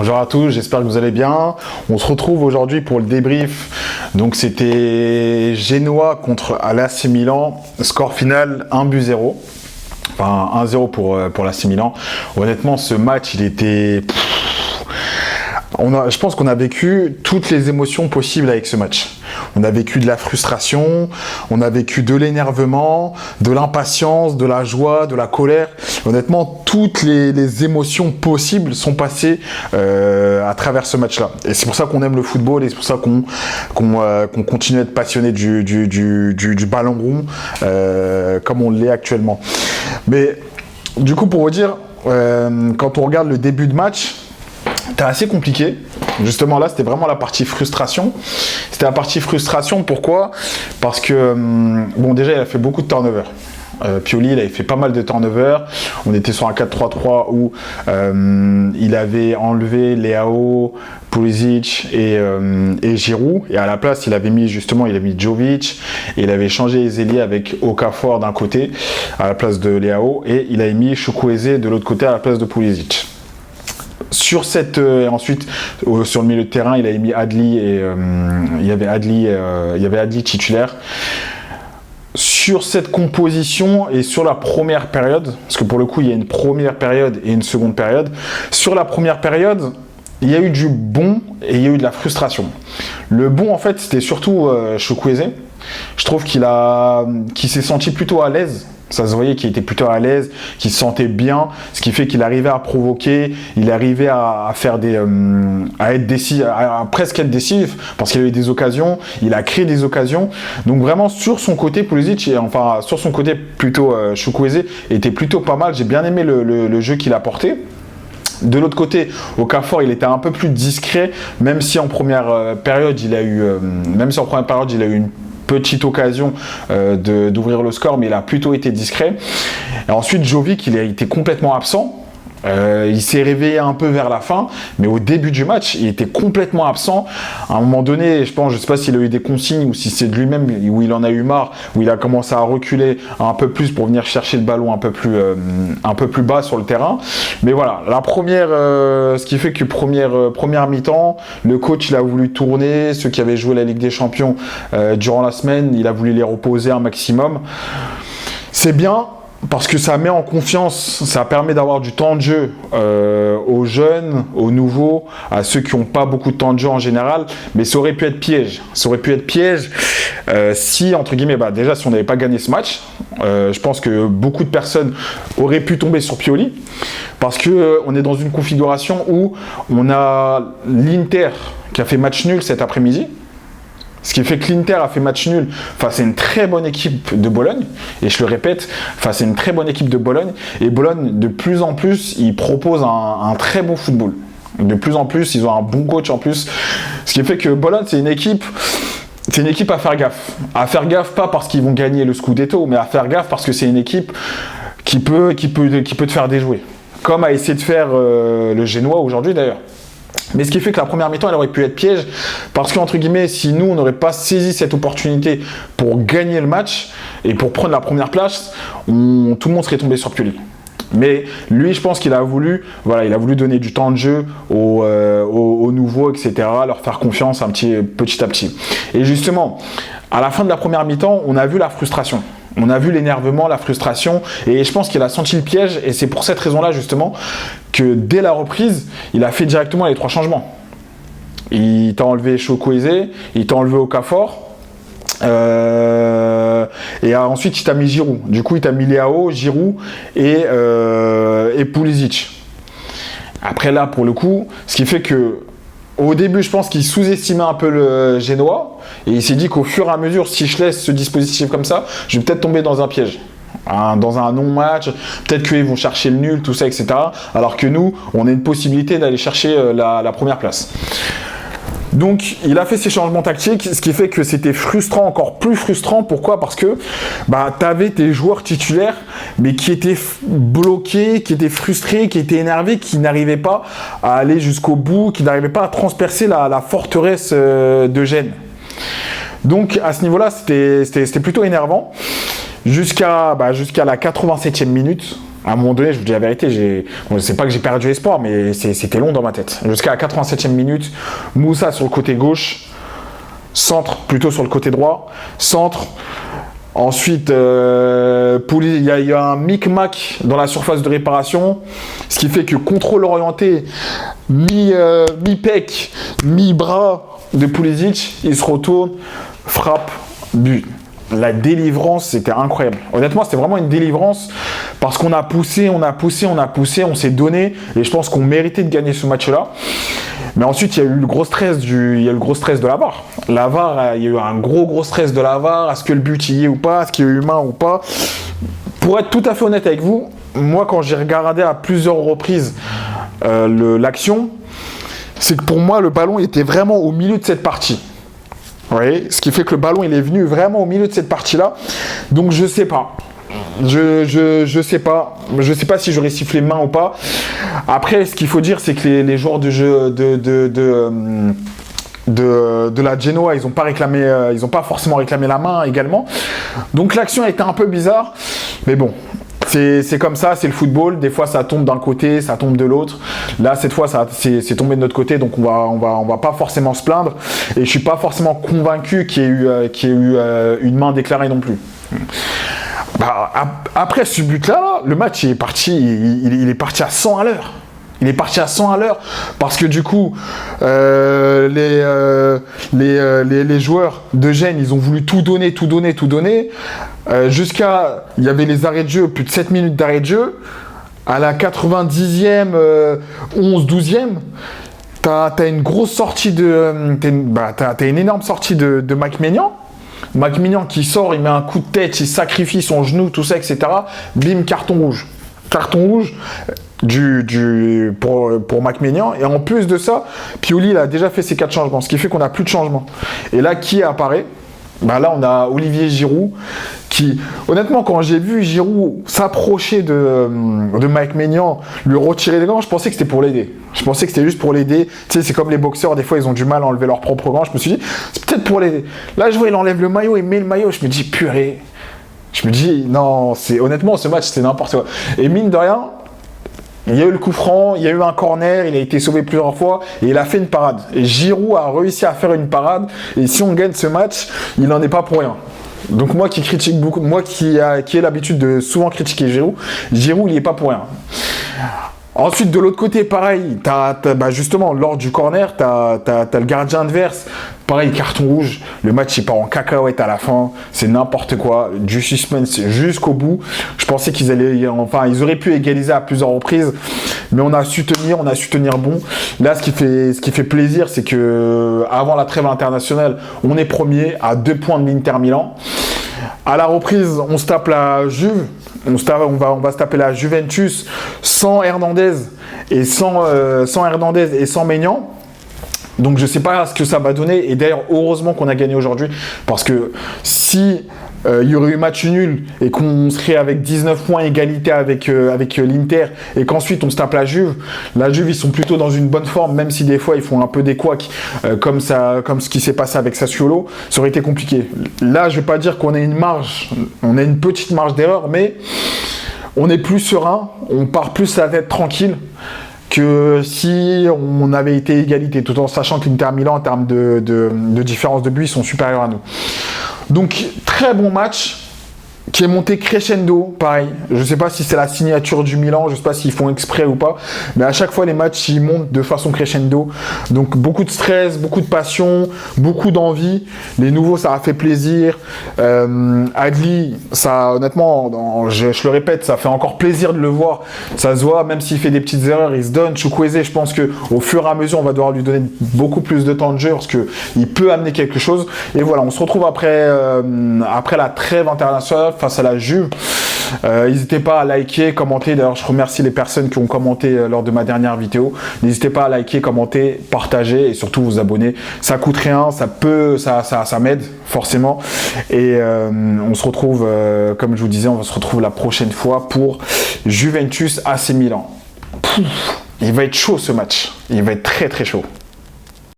Bonjour à tous, j'espère que vous allez bien. On se retrouve aujourd'hui pour le débrief. Donc c'était Genoa contre l'AC Milan, score final 1-0. Enfin 1-0 pour l'AC Milan. Honnêtement, ce match, il était... je pense qu'on a vécu toutes les émotions possibles avec ce match. On a vécu de la frustration, on a vécu de l'énervement, de l'impatience, de la joie, de la colère. Honnêtement, toutes les émotions possibles sont passées à travers ce match-là. Et c'est pour ça qu'on aime le football et c'est pour ça qu'on continue à être passionné du ballon rond comme on l'est actuellement. Mais du coup, pour vous dire, quand on regarde le début de match, c'était assez compliqué. Justement, là, c'était vraiment la partie frustration. C'était la partie frustration, pourquoi? Parce que, bon, déjà, il a fait beaucoup de turnover. Pioli, il avait fait pas mal de turnover. On était sur un 4-3-3 où il avait enlevé Leao, Pulisic et Giroud. Et à la place, il avait mis Jovic. Et il avait changé les ailiers avec Okafor d'un côté à la place de Leao. Et il avait mis Chukwueze de l'autre côté à la place de Pulisic. Sur ensuite sur le milieu de terrain, il avait mis Adli et il y avait Adli titulaire. Sur cette composition et sur la première période, parce que pour le coup il y a une première période et une seconde période. Sur la première période, il y a eu du bon et il y a eu de la frustration. Le bon en fait c'était surtout Chukwueze. Je trouve qu'il s'est senti plutôt à l'aise. Ça se voyait qu'il était plutôt à l'aise, qu'il se sentait bien, ce qui fait qu'il arrivait à provoquer, il arrivait à faire à presque être décisif, parce qu'il a eu des occasions, il a créé des occasions. Donc vraiment sur son côté, Pulisic, sur son côté plutôt Chukwueze, était plutôt pas mal. J'ai bien aimé le jeu qu'il a porté. De l'autre côté, Okafor, il était un peu plus discret, même si en première période, il a eu une petite occasion d'ouvrir le score, mais il a plutôt été discret. Et ensuite, Jovic, il a été complètement absent. Il s'est réveillé un peu vers la fin, mais au début du match, il était complètement absent. À un moment donné, je sais pas s'il a eu des consignes ou si c'est de lui-même où il en a eu marre, où il a commencé à reculer un peu plus pour venir chercher le ballon un peu plus bas sur le terrain. Mais voilà, ce qui fait que première mi-temps, le coach il a voulu tourner ceux qui avaient joué la Ligue des Champions durant la semaine, il a voulu les reposer un maximum. C'est bien. Parce que ça met en confiance, ça permet d'avoir du temps de jeu aux jeunes, aux nouveaux, à ceux qui n'ont pas beaucoup de temps de jeu en général. Mais ça aurait pu être piège. Ça aurait pu être piège si, entre guillemets, déjà si on n'avait pas gagné ce match. Je pense que beaucoup de personnes auraient pu tomber sur Pioli. Parce qu'on est dans une configuration où on a l'Inter qui a fait match nul cet après-midi. Ce qui fait que l'Inter a fait match nul face à une très bonne équipe de Bologne. Et je le répète, face à une très bonne équipe de Bologne. Et Bologne, de plus en plus, ils proposent un très bon football. De plus en plus, ils ont un bon coach en plus. Ce qui fait que Bologne, c'est une équipe à faire gaffe. À faire gaffe, pas parce qu'ils vont gagner le Scudetto, mais à faire gaffe parce que c'est une équipe qui peut te faire déjouer. Comme a essayé de faire le Genoa aujourd'hui d'ailleurs. Mais ce qui fait que la première mi-temps, elle aurait pu être piège parce qu'entre guillemets, si nous, on n'aurait pas saisi cette opportunité pour gagner le match et pour prendre la première place, tout le monde serait tombé sur Pioli. Mais lui, je pense qu'il a voulu donner du temps de jeu aux nouveaux, etc., leur faire confiance petit à petit. Et justement, à la fin de la première mi-temps, on a vu la frustration. On a vu l'énervement, la frustration, et je pense qu'il a senti le piège, et c'est pour cette raison-là, justement, que dès la reprise, il a fait directement les 3 changements. Il t'a enlevé Chukwueze, il t'a enlevé Okafor, et ensuite il t'a mis Giroud. Du coup, il t'a mis Leao, Giroud et Pulisic. Après là, pour le coup, ce qui fait que au début, je pense qu'il sous-estimait un peu le Genoa et il s'est dit qu'au fur et à mesure, si je laisse ce dispositif comme ça, je vais peut-être tomber dans un piège, dans un non-match, peut-être qu'ils vont chercher le nul, tout ça, etc. Alors que nous, on a une possibilité d'aller chercher la première place. Donc, il a fait ses changements tactiques, ce qui fait que c'était frustrant, encore plus frustrant. Pourquoi? Parce que tu avais tes joueurs titulaires, mais qui étaient bloqués, qui étaient frustrés, qui étaient énervés, qui n'arrivaient pas à aller jusqu'au bout, qui n'arrivaient pas à transpercer la forteresse de Gênes. Donc, à ce niveau-là, c'était plutôt énervant. Jusqu'à la 87e minute. À un moment donné, je vous dis la vérité, c'est pas que j'ai perdu espoir, mais c'était long dans ma tête. Jusqu'à la 87e minute, Moussa sur le côté gauche, centre plutôt sur le côté droit, centre. Ensuite, il y a un micmac dans la surface de réparation, ce qui fait que contrôle orienté, mi-pec, mi-bras de Pulisic, il se retourne, frappe, but. La délivrance, c'était incroyable. Honnêtement, c'était vraiment une délivrance parce qu'on a poussé, on s'est donné et je pense qu'on méritait de gagner ce match-là. Mais ensuite, il y a eu le gros stress de la VAR. La VAR, il y a eu un gros stress de la VAR. Est-ce que le but y est ou pas? Est-ce qu'il y a eu humain ou pas? Pour être tout à fait honnête avec vous, moi, quand j'ai regardé à plusieurs reprises l'action, c'est que pour moi, le ballon était vraiment au milieu de cette partie. Vous voyez, ce qui fait que le ballon, il est venu vraiment au milieu de cette partie-là. Donc, je sais pas. Je sais pas. Je sais pas si j'aurais sifflé main ou pas. Après, ce qu'il faut dire, c'est que les joueurs de jeu de la Genoa, ils ont pas forcément réclamé la main également. Donc, l'action a été un peu bizarre. Mais bon. C'est comme ça, c'est le football. Des fois, ça tombe d'un côté, ça tombe de l'autre. Là, cette fois, c'est tombé de notre côté, donc on va pas forcément se plaindre. Et je suis pas forcément convaincu qu'il y ait eu une main déclarée non plus. Bah, après ce but-là, le match il est parti, il est parti à 100 à l'heure. Il est parti à 100 à l'heure parce que du coup, les joueurs de Gênes, ils ont voulu tout donner. Jusqu'à, il y avait les arrêts de jeu, plus de 7 minutes d'arrêt de jeu. À la 90e, 12e, t'as une grosse sortie t'as une énorme sortie de Mike Maignan. Mike Maignan qui sort, il met un coup de tête, il sacrifie son genou, tout ça, etc. Bim, carton rouge. Carton rouge pour Mike Maignan. Et en plus de ça, Pioli il a déjà fait ses 4 changements, ce qui fait qu'on n'a plus de changement. Et là, qui apparaît? Bah là, on a Olivier Giroud qui, honnêtement, quand j'ai vu Giroud s'approcher de Mike Maignan, lui retirer les gants, je pensais que c'était pour l'aider. Je pensais que c'était juste pour l'aider. Tu sais, c'est comme les boxeurs, des fois, ils ont du mal à enlever leurs propres gants. Je me suis dit, c'est peut-être pour l'aider. Là, je vois, il enlève le maillot, il met le maillot. Je me dis, purée. Je me dis, non, honnêtement, ce match, c'était n'importe quoi. Et mine de rien, il y a eu le coup franc, il y a eu un corner, il a été sauvé plusieurs fois et il a fait une parade. Et Giroud a réussi à faire une parade. Et si on gagne ce match, il n'en est pas pour rien. Donc moi qui critique beaucoup, moi qui ai l'habitude de souvent critiquer Giroud, il n'y est pas pour rien. Ensuite, de l'autre côté, pareil, justement, lors du corner, t'as le gardien adverse. Pareil, carton rouge. Le match, il part en cacahuète à la fin. C'est n'importe quoi. Du suspense jusqu'au bout. Je pensais ils auraient pu égaliser à plusieurs reprises. Mais on a su tenir bon. Là, ce qui fait plaisir, c'est que avant la trêve internationale, on est premier à 2 points de l'Inter Milan. À la reprise, on se tape la Juve. On va se taper la Juventus sans Hernandez et sans Maignan. Donc je ne sais pas ce que ça va donner. Et d'ailleurs, heureusement qu'on a gagné aujourd'hui. Parce que si il y aurait eu match nul et qu'on serait avec 19 points égalité avec l'Inter et qu'ensuite on se tape la Juve, ils sont plutôt dans une bonne forme, même si des fois ils font un peu des couacs comme ce qui s'est passé avec Sassuolo, ça aurait été compliqué. Là, je ne vais pas dire qu'on a une petite marge d'erreur, mais on est plus serein, on part plus la tête tranquille que si on avait été égalité, tout en sachant que l'Inter Milan, en termes de différence de but, ils sont supérieurs à nous. Donc, très bon match qui est monté crescendo, pareil. Je ne sais pas si c'est la signature du Milan, je ne sais pas s'ils font exprès ou pas, mais à chaque fois, les matchs, ils montent de façon crescendo. Donc, beaucoup de stress, beaucoup de passion, beaucoup d'envie. Les nouveaux, ça a fait plaisir. Adli, ça, honnêtement, je le répète, ça fait encore plaisir de le voir. Ça se voit, même s'il fait des petites erreurs, il se donne. Chukwueze, je pense qu'au fur et à mesure, on va devoir lui donner beaucoup plus de temps de jeu parce qu'il peut amener quelque chose. Et voilà, on se retrouve après la trêve internationale face à la Juve. N'hésitez pas à liker, commenter. D'ailleurs, je remercie les personnes qui ont commenté lors de ma dernière vidéo. N'hésitez pas à liker, commenter, partager et surtout vous abonner. Ça coûte rien, ça m'aide forcément. Et on se retrouve, comme je vous disais, on va se retrouver la prochaine fois pour Juventus AC Milan. Il va être chaud ce match. Il va être très très chaud.